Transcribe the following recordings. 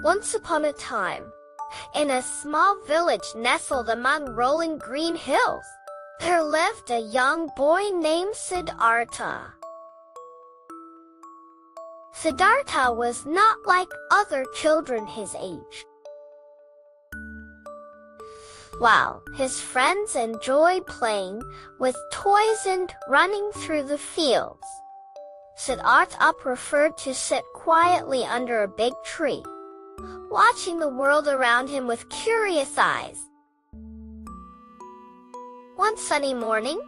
Once upon a time, in a small village nestled among rolling green hills, there lived a young boy named Siddhartha. Siddhartha was not like other children his age. While his friends enjoyed playing with toys and running through the fields, Siddhartha preferred to sit quietly under a big tree, watching the world around him with curious eyes. One sunny morning,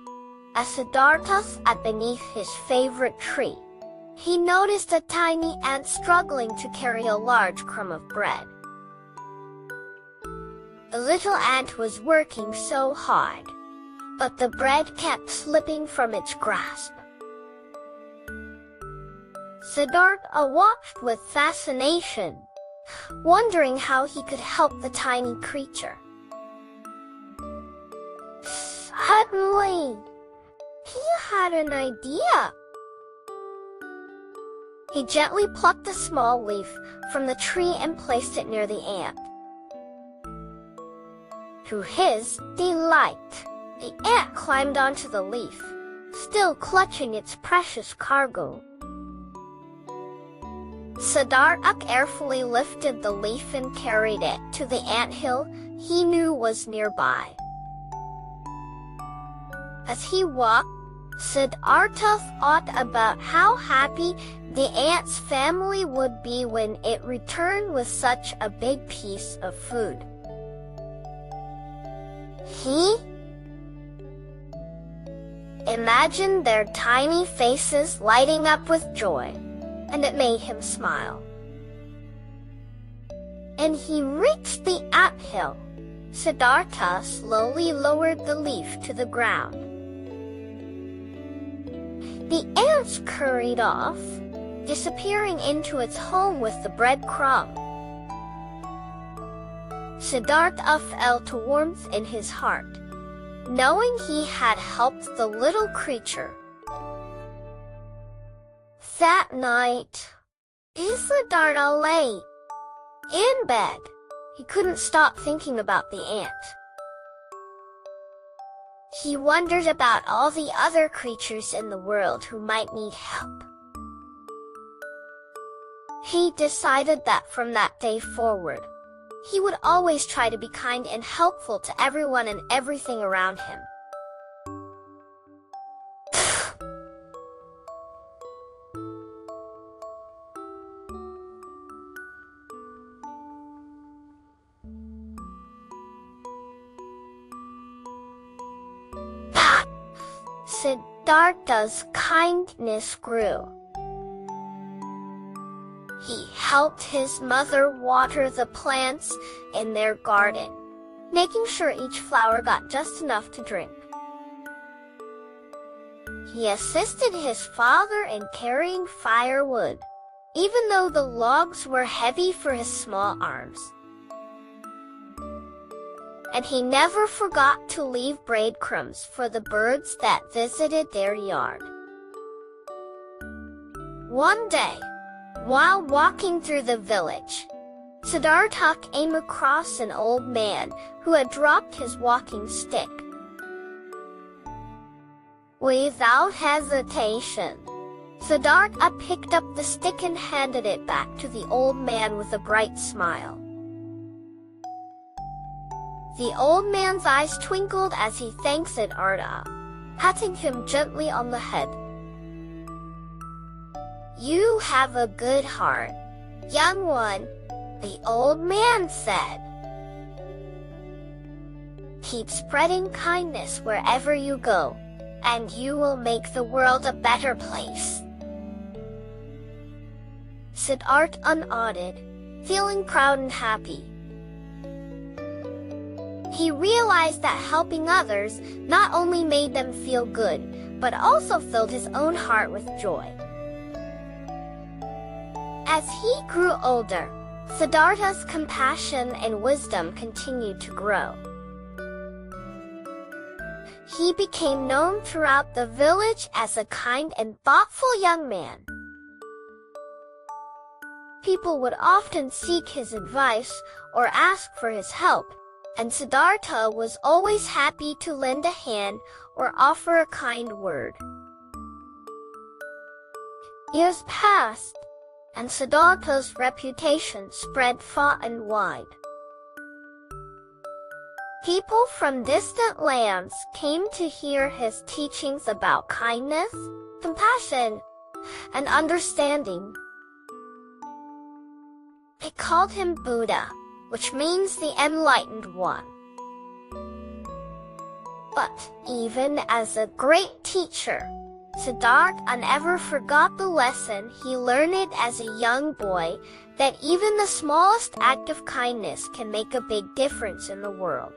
as Siddhartha sat beneath his favorite tree, he noticed a tiny ant struggling to carry a large crumb of bread. The little ant was working so hard, but the bread kept slipping from its grasp. Siddhartha watched with fascination, wondering how he could help the tiny creature. Suddenly, he had an idea. He gently plucked a small leaf from the tree and placed it near the ant. To his delight, the ant climbed onto the leaf, still clutching its precious cargo. Siddhartha carefully lifted the leaf and carried it to the anthill he knew was nearby. As he walked, Siddhartha thought about how happy the ant's family would be when it returned with such a big piece of food. He imagined their tiny faces lighting up with joy, and it made him smile. And he reached the anthill. Siddhartha slowly lowered the leaf to the ground. The ant scurried off, disappearing into its home with the breadcrumb. Siddhartha felt warmth in his heart, knowing he had helped the little creature. That night, Siddhartha lay in bed. He couldn't stop thinking about the ant. He wondered about all the other creatures in the world who might need help. He decided that from that day forward, he would always try to be kind and helpful to everyone and everything around him. Siddhartha's kindness grew. He helped his mother water the plants in their garden, making sure each flower got just enough to drink. He assisted his father in carrying firewood, even though the logs were heavy for his small arms. And he never forgot to leave breadcrumbs for the birds that visited their yard. One day, while walking through the village, Siddhartha came across an old man who had dropped his walking stick. Without hesitation, Siddhartha picked up the stick and handed it back to the old man with a bright smile. The old man's eyes twinkled as he thanked Siddhartha, patting him gently on the head. "You have a good heart, young one," the old man said. "Keep spreading kindness wherever you go, and you will make the world a better place." Siddhartha nodded, feeling proud and happy. He realized that helping others not only made them feel good, but also filled his own heart with joy. As he grew older, Siddhartha's compassion and wisdom continued to grow. He became known throughout the village as a kind and thoughtful young man. People would often seek his advice or ask for his help, and Siddhartha was always happy to lend a hand or offer a kind word. Years passed, and Siddhartha's reputation spread far and wide. People from distant lands came to hear his teachings about kindness, compassion, and understanding. They called him Buddha, which means the enlightened one. But even as a great teacher, Siddhartha never forgot the lesson he learned as a young boy, that even the smallest act of kindness can make a big difference in the world.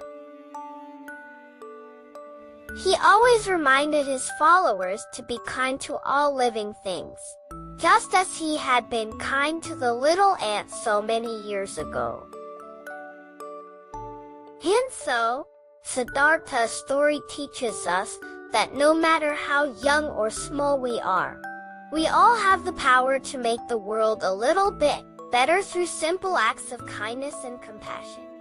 He always reminded his followers to be kind to all living things, just as he had been kind to the little ant so many years ago. And so, Siddhartha's story teaches us that no matter how young or small we are, we all have the power to make the world a little bit better through simple acts of kindness and compassion.